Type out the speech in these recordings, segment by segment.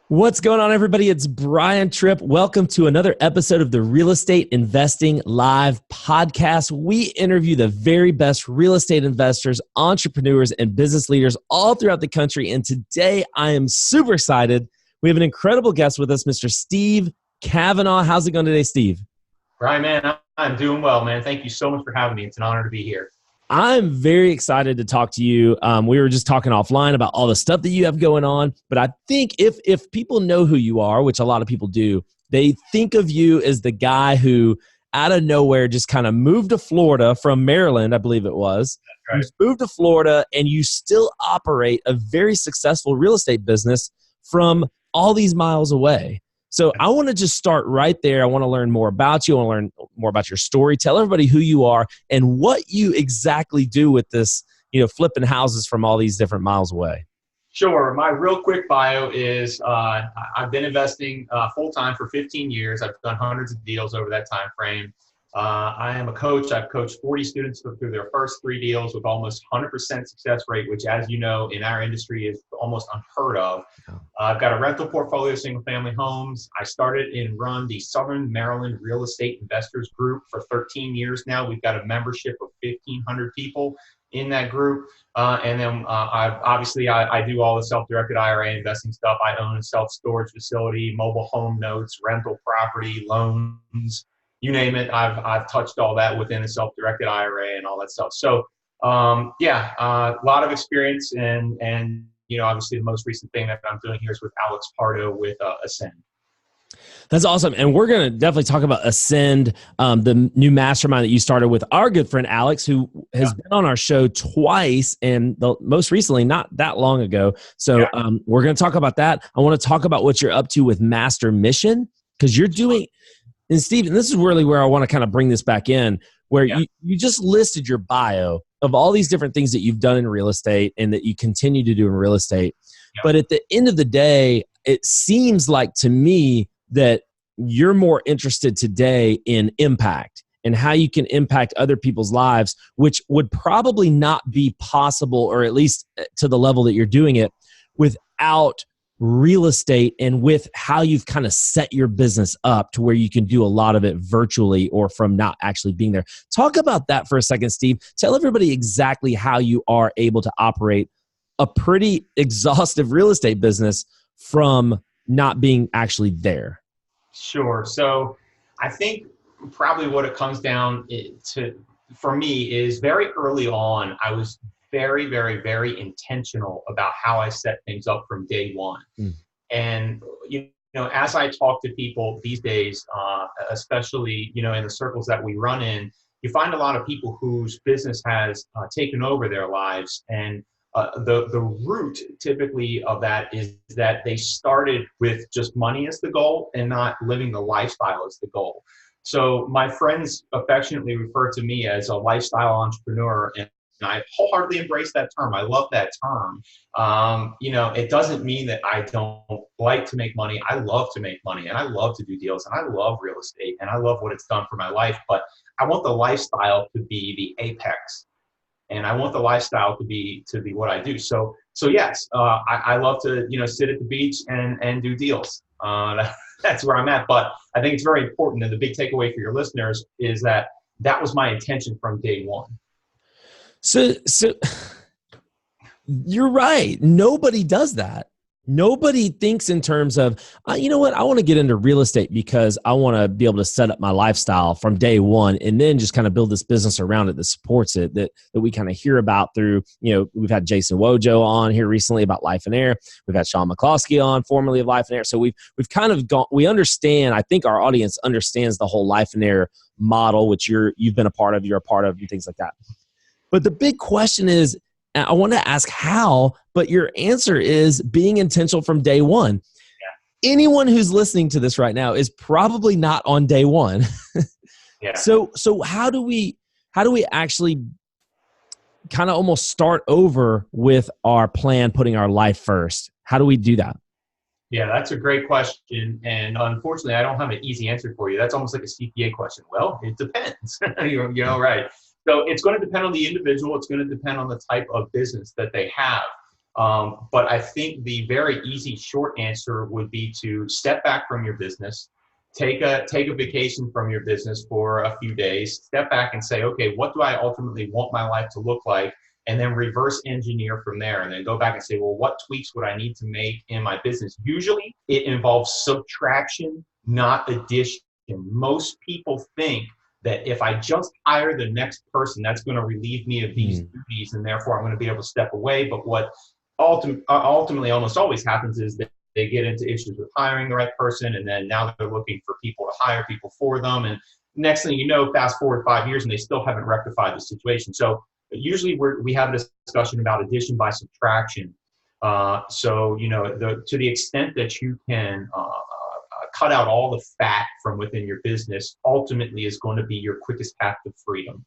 What's going on, everybody? It's Brian Trippe. Welcome to another episode of the Real Estate Investing Live podcast. We interview the very best real estate investors, entrepreneurs, and business leaders all throughout the country. And today I am super excited. We have an incredible guest with us, Mr. Steve Cavanaugh. How's it going today, Steve? Brian, man, I'm doing well, man. Thank you so much for having me. It's an honor to be here. I'm very excited to talk to you. We were just talking offline about all the stuff that you have going on, but I think if people know who you are, which a lot of people do, they think of you as the guy who out of nowhere just kind of moved to Florida from Maryland, I believe it was. Right. You moved to Florida and you still operate a very successful real estate business from all these miles away. So I want to just start right there. I want to learn more about you. I want to learn more about your story. Tell everybody who you are and what you exactly do with this, flipping houses from all these different miles away. Sure. My real quick bio is I've been investing full-time for 15 years. I've done hundreds of deals over that time frame. I am a coach. I've coached 40 students through their first 3 deals with almost 100% success rate, which, as you know, in our industry is almost unheard of. I've got a rental portfolio of single-family homes. I started and run the Southern Maryland Real Estate Investors Group for 13 years now. We've got a membership of 1,500 people in that group. And then I do all the self-directed IRA investing stuff. I own a self-storage facility, mobile home notes, rental property, loans. You name it, I've touched all that within the self-directed IRA and all that stuff. So, a lot of experience, and obviously the most recent thing that I'm doing here is with Alex Pardo with Ascend. That's awesome. And we're going to definitely talk about Ascend, the new mastermind that you started with our good friend Alex, who has been on our show twice and most recently not that long ago. So we're going to talk about that. I want to talk about what you're up to with Master Mission, because you're doing – and Steve, and this is really where I want to kind of bring this back in, where you just listed your bio of all these different things that you've done in real estate and that you continue to do in real estate. Yeah. But at the end of the day, it seems like to me that you're more interested today in impact and how you can impact other people's lives, which would probably not be possible, or at least to the level that you're doing it, without real estate and with how you've kind of set your business up to where you can do a lot of it virtually or from not actually being there. Talk about that for a second, Steve. Tell everybody exactly how you are able to operate a pretty exhaustive real estate business from not being actually there. Sure. So I think probably what it comes down to for me is very early on, I was very, very, very intentional about how I set things up from day one. And, as I talk to people these days, especially, in the circles that we run in, you find a lot of people whose business has taken over their lives. And the root typically of that is that they started with just money as the goal and not living the lifestyle as the goal. So my friends affectionately refer to me as a lifestyle entrepreneur, and I wholeheartedly embrace that term. I love that term. It doesn't mean that I don't like to make money. I love to make money, and I love to do deals, and I love real estate, and I love what it's done for my life. But I want the lifestyle to be the apex, and I want the lifestyle to be what I do. So yes, I love to sit at the beach and do deals. That's where I'm at. But I think it's very important, and the big takeaway for your listeners is that was my intention from day one. So you're right. Nobody does that. Nobody thinks in terms of, you know what, I want to get into real estate because I want to be able to set up my lifestyle from day one and then just kind of build this business around it that supports it, that we kind of hear about through, we've had Jason Wojo on here recently about Life and Air. We've had Sean McCloskey on, formerly of Life and Air. So we've kind of gone, we understand, I think our audience understands the whole Life and Air model, which you've been a part of, you're a part of, and things like that. But the big question is, I want to ask how, but your answer is being intentional from day one. Yeah. Anyone who's listening to this right now is probably not on day one. Yeah. So how do we actually kind of almost start over with our plan, putting our life first? How do we do that? Yeah, that's a great question. And unfortunately, I don't have an easy answer for you. That's almost like a CPA question. Well, it depends. Right. So it's going to depend on the individual. It's going to depend on the type of business that they have. But I think the very easy short answer would be to step back from your business, take a vacation from your business for a few days, step back and say, okay, what do I ultimately want my life to look like? And then reverse engineer from there, and then go back and say, well, what tweaks would I need to make in my business? Usually it involves subtraction, not addition. Most people think that if I just hire the next person, that's going to relieve me of these duties, and therefore I'm going to be able to step away. But what ultimately almost always happens is that they get into issues with hiring the right person, and then now they're looking for people to hire people for them. And next thing you know, fast forward 5 years and they still haven't rectified the situation. So usually we have a discussion about addition by subtraction. So, to the extent that you can cut out all the fat from within your business, ultimately is going to be your quickest path to freedom.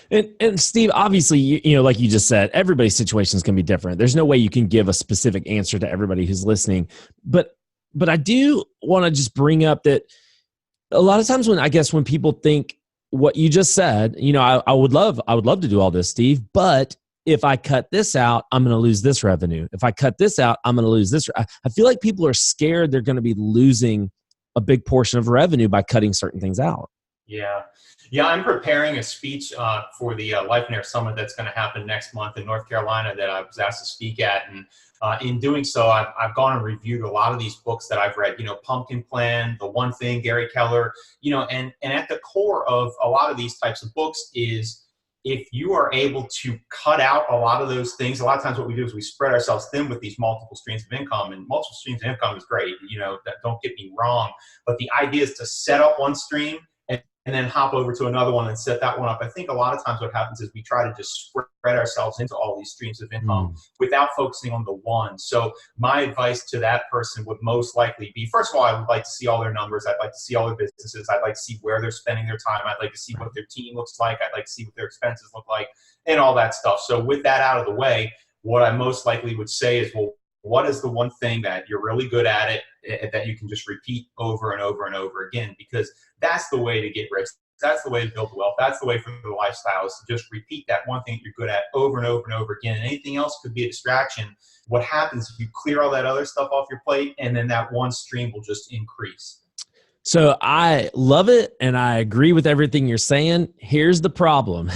And Steve, obviously, like you just said, everybody's situation is going to be different. There's no way you can give a specific answer to everybody who's listening. But I do want to just bring up that a lot of times when people think what you just said, I would love to do all this, Steve, but if I cut this out, I'm going to lose this revenue. If I cut this out, I'm going to lose this. I feel like people are scared they're going to be losing a big portion of revenue by cutting certain things out. Yeah, I'm preparing a speech for the Life and Air Summit that's going to happen next month in North Carolina that I was asked to speak at. And in doing so, I've gone and reviewed a lot of these books that I've read, Pumpkin Plan, The One Thing, Gary Keller, and at the core of a lot of these types of books is if you are able to cut out a lot of those things. A lot of times what we do is we spread ourselves thin with these multiple streams of income, and multiple streams of income is great. Don't get me wrong, but the idea is to set up one stream and then hop over to another one and set that one up. I think a lot of times what happens is we try to just spread ourselves into all these streams of income without focusing on the one. So my advice to that person would most likely be, first of all, I would like to see all their numbers. I'd like to see all their businesses. I'd like to see where they're spending their time. I'd like to see what their team looks like. I'd like to see what their expenses look like and all that stuff. So with that out of the way, what I most likely would say is, well, what is the one thing that you're really good at it that you can just repeat over and over and over again? Because that's the way to get rich. That's the way to build wealth. That's the way for the lifestyle, is to just repeat that one thing that you're good at over and over and over again. And anything else could be a distraction. What happens if you clear all that other stuff off your plate, and then that one stream will just increase? So I love it, and I agree with everything you're saying. Here's the problem.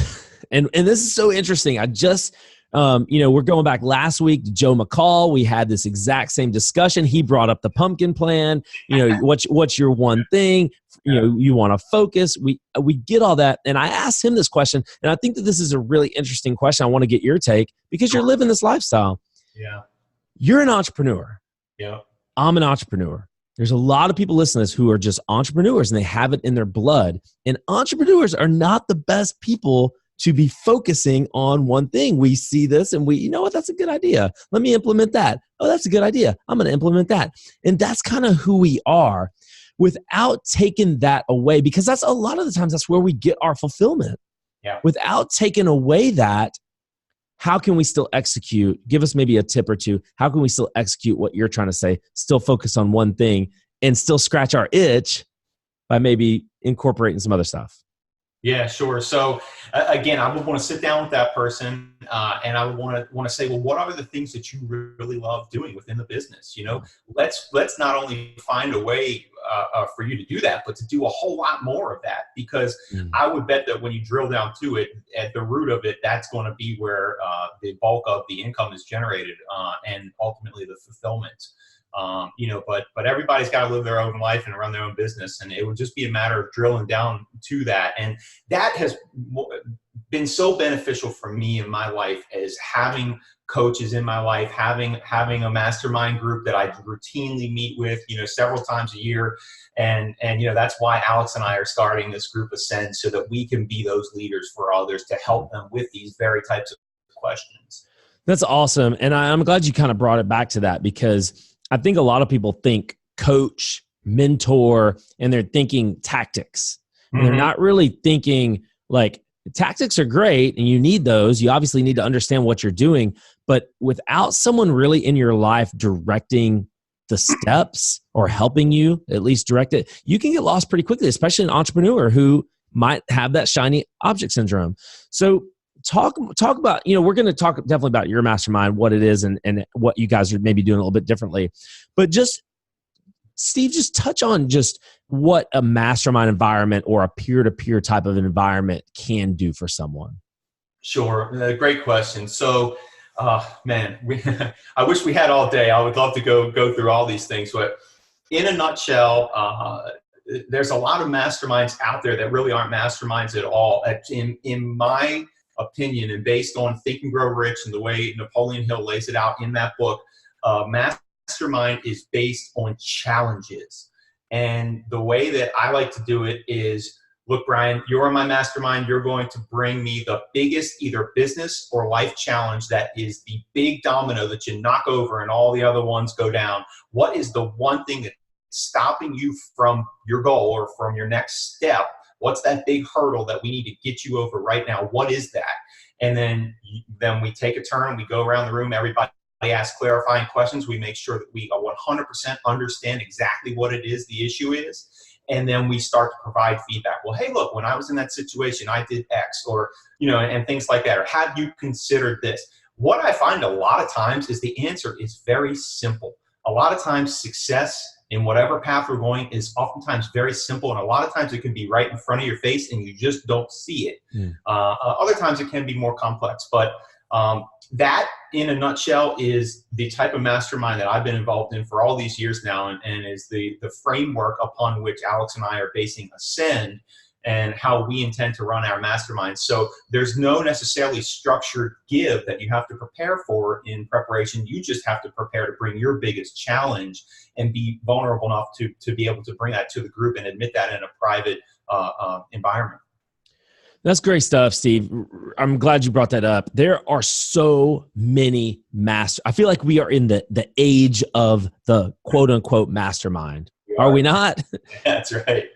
And this is so interesting. I just we're going back last week to Joe McCall. We had this exact same discussion. He brought up the pumpkin plan. What's your one thing? You want to focus. We get all that. And I asked him this question, and I think that this is a really interesting question. I want to get your take because you're living this lifestyle. Yeah. You're an entrepreneur. Yeah. I'm an entrepreneur. There's a lot of people listening to this who are just entrepreneurs, and they have it in their blood. And entrepreneurs are not the best people to be focusing on one thing. We see this and you know what, that's a good idea. Let me implement that. Oh, that's a good idea. I'm going to implement that. And that's kind of who we are without taking that away, because that's a lot of the times that's where we get our fulfillment. Yeah. Without taking away that, how can we still execute? Give us maybe a tip or two. How can we still execute what you're trying to say? Still focus on one thing and still scratch our itch by maybe incorporating some other stuff. Yeah, sure. So again, I would want to sit down with that person and I would want to say, well, what are the things that you really love doing within the business? Let's not only find a way for you to do that, but to do a whole lot more of that, because I would bet that when you drill down to it, at the root of it, that's going to be where the bulk of the income is generated and ultimately the fulfillment. But everybody's got to live their own life and run their own business. And it would just be a matter of drilling down to that. And that has been so beneficial for me in my life, as having coaches in my life, having a mastermind group that I routinely meet with, several times a year. And that's why Alex and I are starting this group Ascend, so that we can be those leaders for others to help them with these very types of questions. That's awesome. And I'm glad you kind of brought it back to that, because I think a lot of people think coach, mentor, and they're thinking tactics. And they're not really thinking, like, tactics are great and you need those. You obviously need to understand what you're doing. But without someone really in your life directing the steps or helping you at least direct it, you can get lost pretty quickly, especially an entrepreneur who might have that shiny object syndrome. So talk about, we're going to talk definitely about your mastermind, what it is, and what you guys are maybe doing a little bit differently. But just, Steve, just touch on just what a mastermind environment or a peer-to-peer type of an environment can do for someone. Sure. Great question. So, man, I wish we had all day. I would love to go through all these things, but in a nutshell, there's a lot of masterminds out there that really aren't masterminds at all. In my opinion, and based on Think and Grow Rich and the way Napoleon Hill lays it out in that book, mastermind is based on challenges. And the way that I like to do it is, look, Brian, you're in my mastermind. You're going to bring me the biggest either business or life challenge that is the big domino that you knock over and all the other ones go down. What is the one thing that's stopping you from your goal or from your next step? What's that big hurdle that we need to get you over right now? What is that? And then we take a turn. We go around the room. Everybody asks clarifying questions. We make sure that we 100% understand exactly what it is the issue is. And then we start to provide feedback. Well, hey, look, when I was in that situation, I did X, or, and things like that. Or have you considered this? What I find a lot of times is the answer is very simple. A lot of times success in whatever path we're going is oftentimes very simple. And a lot of times it can be right in front of your face and you just don't see it. Other times it can be more complex. But that, in a nutshell, is the type of mastermind that I've been involved in for all these years now, and is the framework upon which Alex and I are basing Ascend and how we intend to run our masterminds. So there's no necessarily structured give that you have to prepare for in preparation. You just have to prepare to bring your biggest challenge and be vulnerable enough to be able to bring that to the group and admit that in a private environment. That's great stuff, Steve. I'm glad you brought that up. There are so many I feel like we are in the age of the quote unquote mastermind. Are we not? That's right.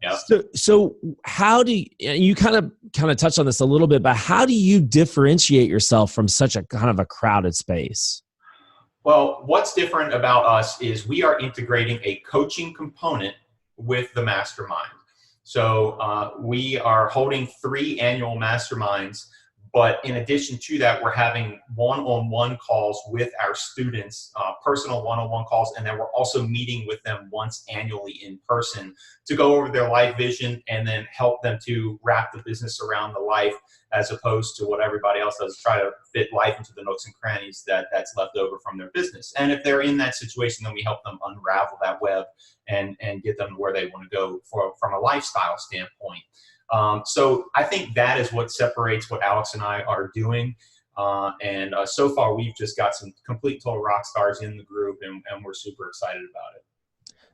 Yeah. So how do you kind of touched on this a little bit, but how do you differentiate yourself from such a kind of a crowded space? Well, what's different about us is we are integrating a coaching component with the mastermind. So we are holding 3 annual masterminds, but in addition to that, we're having one-on-one calls with our students, personal one-on-one calls, and then we're also meeting with them once annually in person to go over their life vision and then help them to wrap the business around the life, as opposed to what everybody else does, try to fit life into the nooks and crannies that's left over from their business. And if they're in that situation, then we help them unravel that web and get them to where they want to go from a lifestyle standpoint. So I think that is what separates what Alex and I are doing. And so far, we've just got some complete total rock stars in the group, and we're super excited about it.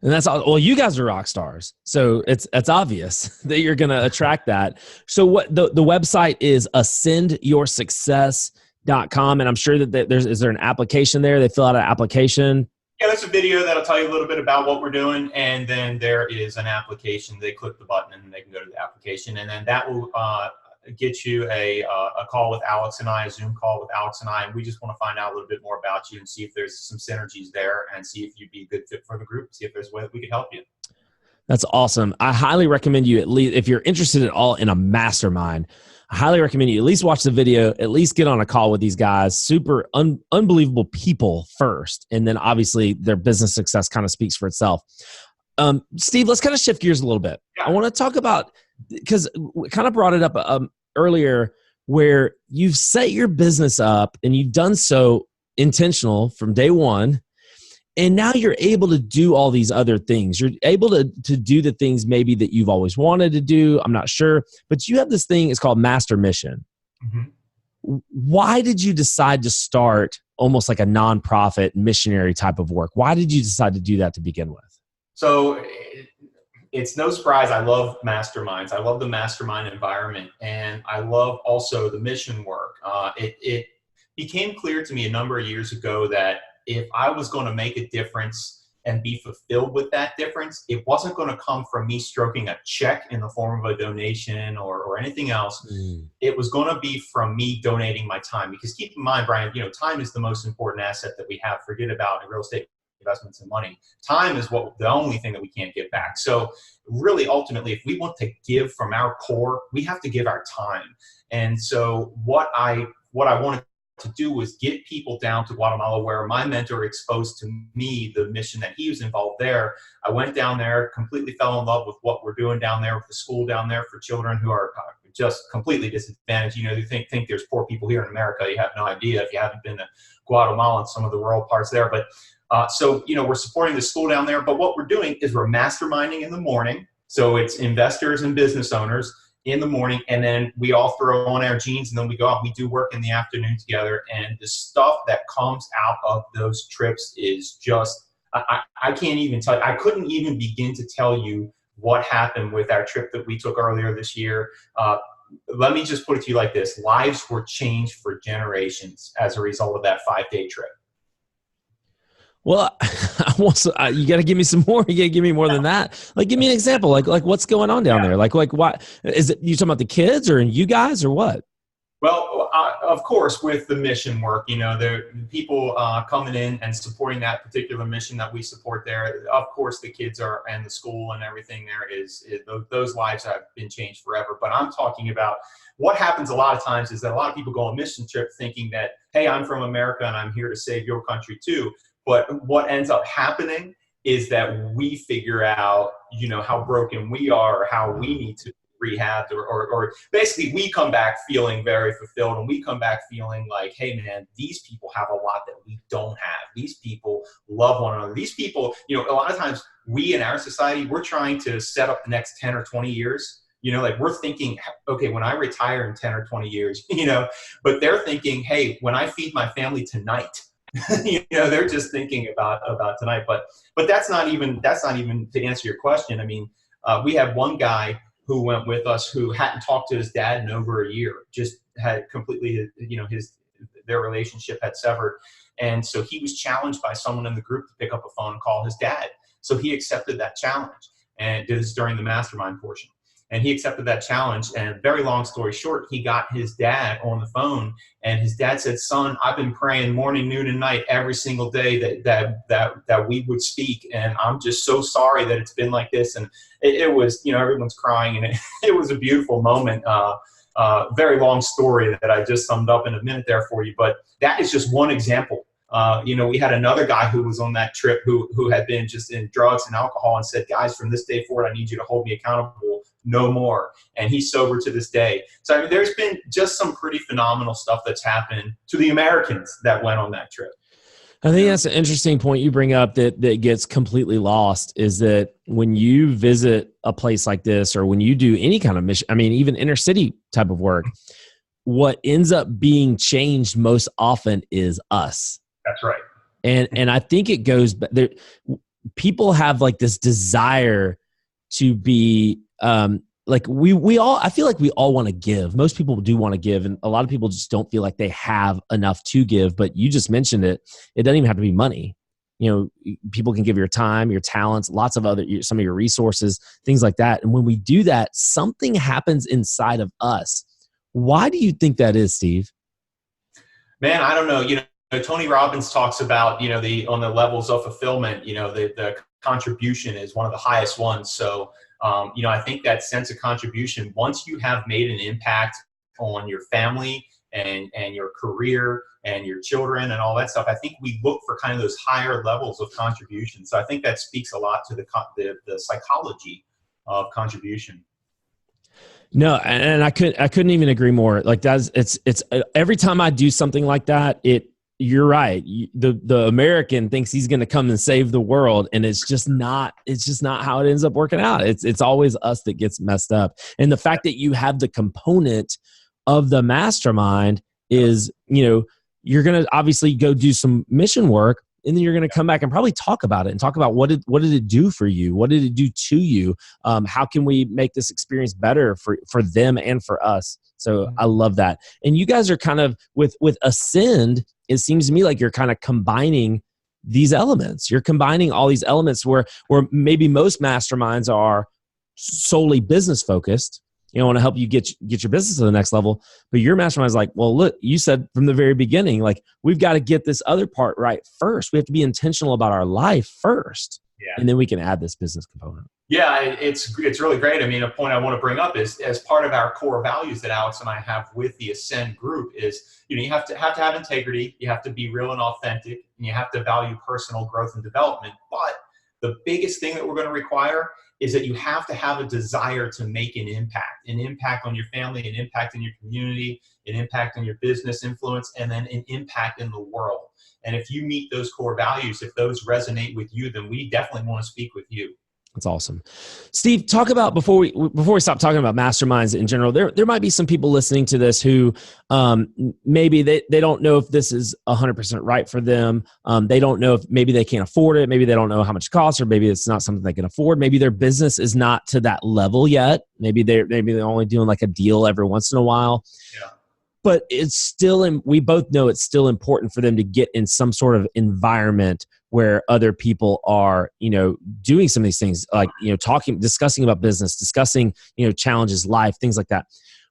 And that's all. Well, you guys are rock stars, so it's obvious that you're going to attract that. So what the website is ascendyoursuccess.com, and I'm sure that is there an application there? They fill out an application. Yeah, there's a video that'll tell you a little bit about what we're doing, and then there is an application. They click the button and they can go to the application, and then that will get you a call with Alex and I, a Zoom call with Alex and I, and we just want to find out a little bit more about you and see if there's some synergies there and see if you'd be a good fit for the group, see if there's a way that we could help you. That's awesome. I highly recommend you, at least if you're interested at all in a mastermind, I highly recommend you at least watch the video, at least get on a call with these guys. Super unbelievable people first, and then obviously their business success kind of speaks for itself. Steve, let's kind of shift gears a little bit. Yeah. I want to talk about, because we kind of brought it up earlier, where you've set your business up and you've done so intentional from day one. And now you're able to do all these other things. You're able to do the things maybe that you've always wanted to do. I'm not sure. But you have this thing, it's called Master Mission. Mm-hmm. Why did you decide to start almost like a nonprofit missionary type of work? Why did you decide to do that to begin with? So it's no surprise. I love masterminds. I love the mastermind environment. And I love also the mission work. It became clear to me a number of years ago that if I was going to make a difference and be fulfilled with that difference, it wasn't going to come from me stroking a check in the form of a donation or anything else. It was going to be from me donating my time. Because keep in mind, Brian, time is the most important asset that we have. Forget about real estate, investments in money. Time is the only thing that we can't get back. So really, ultimately, if we want to give from our core, we have to give our time. And so what I wanted to do was get people down to Guatemala, where my mentor exposed to me the mission that he was involved there. I went down there, completely fell in love with what we're doing down there with the school down there for children who are just completely disadvantaged. You know, you think there's poor people here in America. You have no idea if you haven't been to Guatemala and some of the rural parts there. But so, you know, we're supporting the school down there. But what we're doing is we're masterminding in the morning. So it's investors and business owners in the morning, and then we all throw on our jeans, and then we go out, we do work in the afternoon together. And the stuff that comes out of those trips is just, I can't even tell you, I couldn't even begin to tell you what happened with our trip that we took earlier this year. Let me just put it to you like this. Lives were changed for generations as a result of that 5-day trip. Well, you got to give me some more. You got to give me more than that. Like, give me an example. Like what's going on down there? Like what is it? You talking about the kids or you guys or what? Well, of course, with the mission work, you know, the people coming in and supporting that particular mission that we support there. Of course, the kids are, and the school and everything there is those lives have been changed forever. But I'm talking about what happens a lot of times is that a lot of people go on mission trip thinking that, hey, I'm from America and I'm here to save your country too. But what ends up happening is that we figure out, you know, how broken we are, or how we need to rehab, or basically we come back feeling very fulfilled, and we come back feeling like, hey man, these people have a lot that we don't have. These people love one another. These people, you know, a lot of times we in our society, we're trying to set up the next 10 or 20 years. You know, like we're thinking, okay, when I retire in 10 or 20 years, you know, but they're thinking, hey, when I feed my family tonight, you know, they're just thinking about tonight. But that's not even to answer your question. I mean, we had one guy who went with us who hadn't talked to his dad in over a year, just had completely, you know, their relationship had severed. And so he was challenged by someone in the group to pick up a phone and call his dad. So he accepted that challenge, and did this during the mastermind portion. And he accepted that challenge, and very long story short, he got his dad on the phone, and his dad said, son, I've been praying morning, noon, and night every single day that we would speak. And I'm just so sorry that it's been like this. And it was, you know, everyone's crying, and it was a beautiful moment. Very long story that I just summed up in a minute there for you. But that is just one example. You know, we had another guy who was on that trip who had been just in drugs and alcohol, and said, guys, from this day forward, I need you to hold me accountable no more. And he's sober to this day. So I mean, there's been just some pretty phenomenal stuff that's happened to the Americans that went on that trip. I think that's an interesting point you bring up that gets completely lost, is that when you visit a place like this, or when you do any kind of mission, I mean, even inner city type of work, what ends up being changed most often is us. That's right. And I think it goes there. People have like this desire to be like we all, I feel like we all want to give. Most people do want to give, and a lot of people just don't feel like they have enough to give. But you just mentioned it. It doesn't even have to be money. You know, people can give your time, your talents, lots of other, some of your resources, things like that. And when we do that, something happens inside of us. Why do you think that is, Steve? Man, I don't know. You know, Tony Robbins talks about, you know, on the levels of fulfillment, you know, the contribution is one of the highest ones. So, you know, I think that sense of contribution, once you have made an impact on your family and your career and your children and all that stuff, I think we look for kind of those higher levels of contribution. So I think that speaks a lot to the psychology of contribution. No, and I couldn't even agree more. Like it's every time I do something like that, you're right. The American thinks he's going to come and save the world, and it's just not how it ends up working out. It's always us that gets messed up. And the fact that you have the component of the mastermind is, you know, you're going to obviously go do some mission work, and then you're going to come back and probably talk about it and talk about what did it do for you? What did it do to you? How can we make this experience better for them and for us? So I love that. And you guys are kind of with Ascend, it seems to me like you're kind of combining these elements. You're combining all these elements where maybe most masterminds are solely business focused. I want to help you get your business to the next level. But your mastermind is like, well, look, you said from the very beginning, like, we've got to get this other part right first. We have to be intentional about our life first. Yeah. And then we can add this business component. Yeah, it's really great. I mean, a point I want to bring up is, as part of our core values that Alex and I have with the Ascend group is, you have to have integrity, you have to be real and authentic, and you have to value personal growth and development. But the biggest thing that we're going to require is that you have to have a desire to make an impact on your family, an impact in your community, an impact on your business influence, and then an impact in the world. And if you meet those core values, if those resonate with you, then we definitely want to speak with you. That's awesome. Steve, talk about, before we stop talking about masterminds in general, there might be some people listening to this who maybe they don't know if this is 100% right for them. They don't know if maybe they can't afford it. Maybe they don't know how much it costs, or maybe it's not something they can afford. Maybe their business is not to that level yet. Maybe they're only doing like a deal every once in a while. Yeah. But it's still, we both know it's still important for them to get in some sort of environment where other people are, doing some of these things, like, discussing about business, discussing, challenges, life, things like that.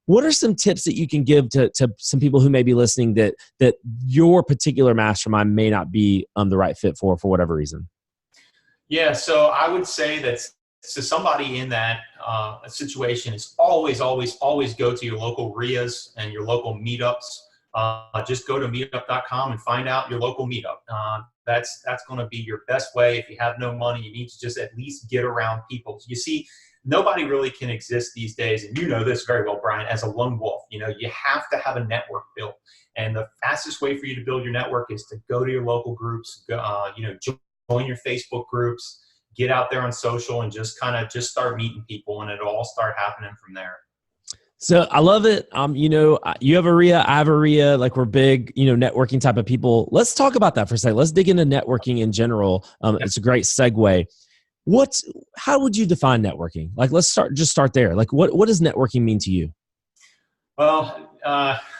What are some tips that you can give to some people who may be listening that your particular mastermind may not be the right fit for whatever reason? Yeah, so I would say that somebody in that situation is always go to your local RIAs and your local meetups. Just go to meetup.com and find out your local meetup. That's going to be your best way. If you have no money, you need to just at least get around people. You see, nobody really can exist these days, and you know this very well, Brian, as a lone wolf. You have to have a network built. And the fastest way for you to build your network is to go to your local groups, join your Facebook groups, get out there on social, and just start meeting people, and it'll all start happening from there. So I love it. You have a RIA, I have a RIA, like, we're big, networking type of people. Let's talk about that for a second. Let's dig into networking in general. It's a great segue. How would you define networking? Like, let's start there. Like, what does networking mean to you? Well,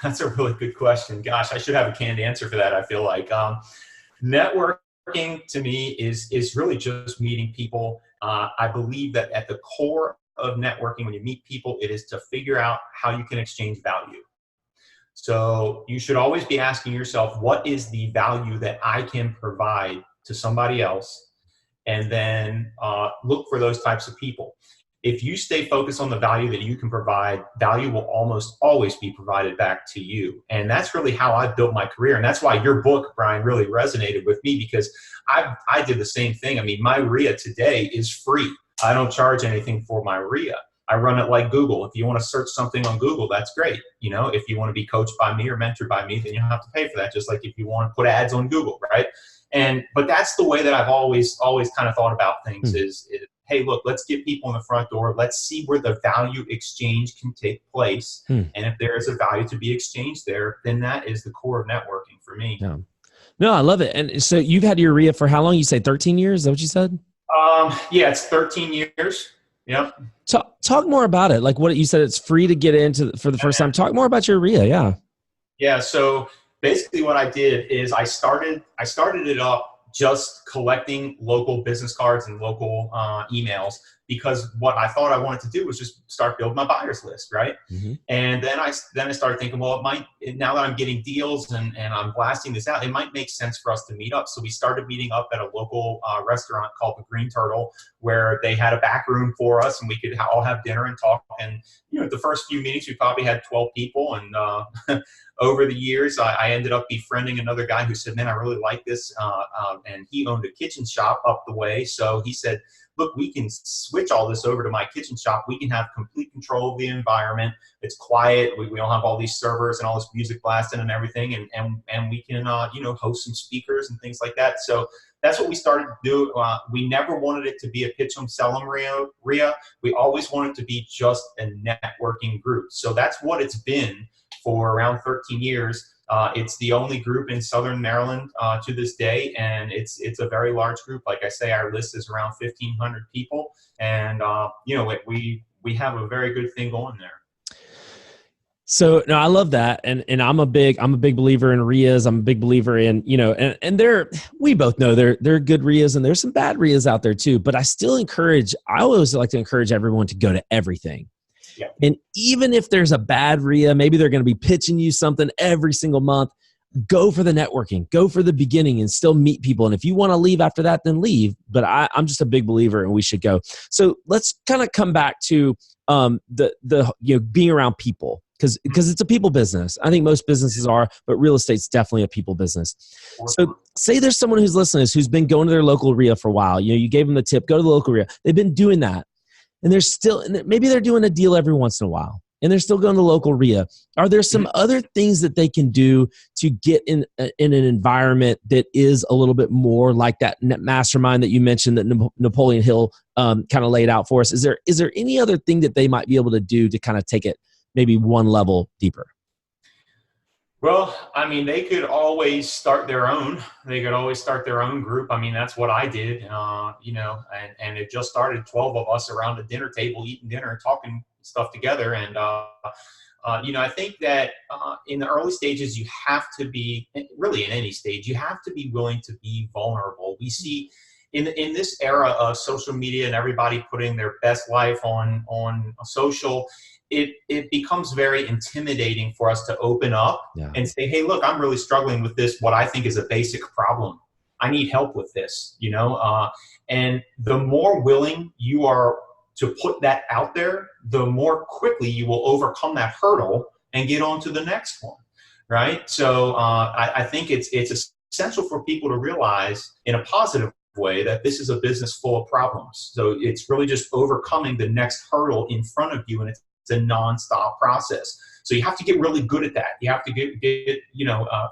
that's a really good question. Gosh, I should have a canned answer for that. I feel like networking to me is really just meeting people. I believe that at the core of networking, when you meet people, it is to figure out how you can exchange value. So you should always be asking yourself, what is the value that I can provide to somebody else? And then look for those types of people. If you stay focused on the value that you can provide, value will almost always be provided back to you. And that's really how I built my career. And that's why your book, Brian, really resonated with me, because I did the same thing. I mean, my RIA today is free. I don't charge anything for my RIA. I run it like Google. If you want to search something on Google, that's great. If you want to be coached by me or mentored by me, then you don't have to pay for that. Just like if you want to put ads on Google, right? But that's the way that I've always kind of thought about things is, hey, look, let's get people in the front door. Let's see where the value exchange can take place. And if there is a value to be exchanged there, then that is the core of networking for me. Yeah. No, I love it. And so you've had your RIA for how long? You say 13 years? Is that what you said? Yeah, it's 13 years. Yep. Talk more about it. Like, what you said, it's free to get into for the first time. Talk more about your RIA. Yeah. Yeah. So basically what I did is I started it up just collecting local business cards and local emails, because what I thought I wanted to do was just start building my buyers list, right? Mm-hmm. And then I started thinking, well, it might, now that I'm getting deals and I'm blasting this out, it might make sense for us to meet up. So we started meeting up at a local restaurant called the Green Turtle, where they had a back room for us, and we could all have dinner and talk. And the first few meetings, we probably had 12 people, and over the years, I ended up befriending another guy who said, man, I really like this. And he owned a kitchen shop up the way. So he said, look, we can switch all this over to my kitchen shop. We can have complete control of the environment. It's quiet. We don't have all these servers and all this music blasting and everything. And we can, host some speakers and things like that. So that's what we started to do. We never wanted it to be a pitch 'em, sell 'em RIA. We always wanted it to be just a networking group. So that's what it's been for around 13 years. It's the only group in Southern Maryland to this day, and it's a very large group. Like I say, our list is around 1,500 people, and we have a very good thing going there. So no, I love that, and I'm a big believer in RIAs. I'm a big believer in and we both know there are good RIAs and there's some bad RIAs out there too. But I always like to encourage everyone to go to everything. Yeah. And even if there's a bad RIA, maybe they're going to be pitching you something every single month. Go for the networking, go for the beginning and still meet people. And if you want to leave after that, then leave. But I'm just a big believer and we should go. So let's kind of come back to being around people because it's a people business. I think most businesses are, but real estate's definitely a people business. So say there's someone who's listening to this who's been going to their local RIA for a while. You gave them the tip, go to the local RIA. They've been doing that. And maybe they're doing a deal every once in a while. And they're still going to local RIA. Are there some other things that they can do to get in an environment that is a little bit more like that mastermind that you mentioned that Napoleon Hill kind of laid out for us? Is there any other thing that they might be able to do to kind of take it maybe one level deeper? Well, I mean, they could always start their own. They could always start their own group. I mean, that's what I did, and it just started 12 of us around a dinner table, eating dinner and talking stuff together. And, I think that in the early stages, you have to be, really in any stage, you have to be willing to be vulnerable. We see in this era of social media and everybody putting their best life on social, it becomes very intimidating for us to open up and say, hey, look, I'm really struggling with this, what I think is a basic problem. I need help with this, and the more willing you are to put that out there, the more quickly you will overcome that hurdle and get on to the next one, right? So I think it's essential for people to realize in a positive way that this is a business full of problems. So it's really just overcoming the next hurdle in front of you, and it's a nonstop process. So you have to get really good at that. You have to get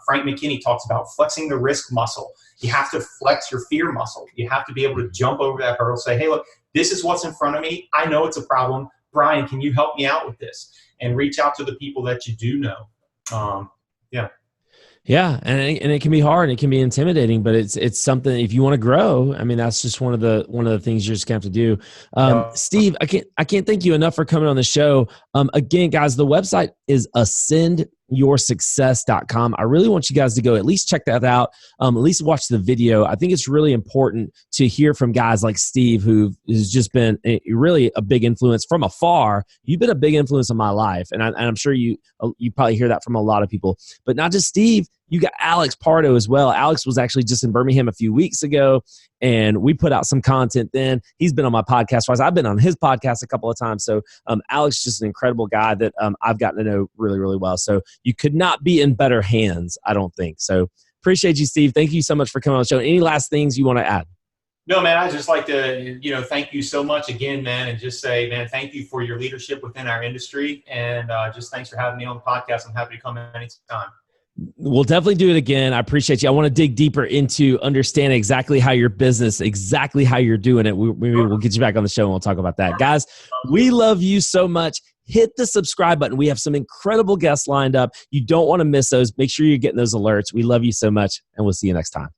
Frank McKinney talks about flexing the risk muscle. You have to flex your fear muscle. You have to be able to jump over that hurdle, say, hey, look, this is what's in front of me. I know it's a problem. Brian, can you help me out with this? And reach out to the people that you do know. Yeah, and it can be hard. It can be intimidating, but it's something. If you want to grow, I mean, that's just one of the things you're just gonna have to do. Steve, I can't thank you enough for coming on the show. Again, guys, the website is ascendyoursuccess.com. I really want you guys to go at least check that out. At least watch the video. I think it's really important to hear from guys like Steve, who's just been really a big influence from afar. You've been a big influence in my life, and I'm sure you probably hear that from a lot of people. But not just Steve. You got Alex Pardo as well. Alex was actually just in Birmingham a few weeks ago, and we put out some content then. He's been on my podcast twice. I've been on his podcast a couple of times. So Alex is just an incredible guy that I've gotten to know really, really well. So you could not be in better hands, I don't think. So appreciate you, Steve. Thank you so much for coming on the show. Any last things you want to add? No, man, I'd just like to, thank you so much again, man, and just say, man, thank you for your leadership within our industry. And just thanks for having me on the podcast. I'm happy to come anytime. We'll definitely do it again. I appreciate you. I want to dig deeper into understanding exactly how your business, exactly how you're doing it. We'll get you back on the show and we'll talk about that. Guys, we love you so much. Hit the subscribe button. We have some incredible guests lined up. You don't want to miss those. Make sure you're getting those alerts. We love you so much, and we'll see you next time.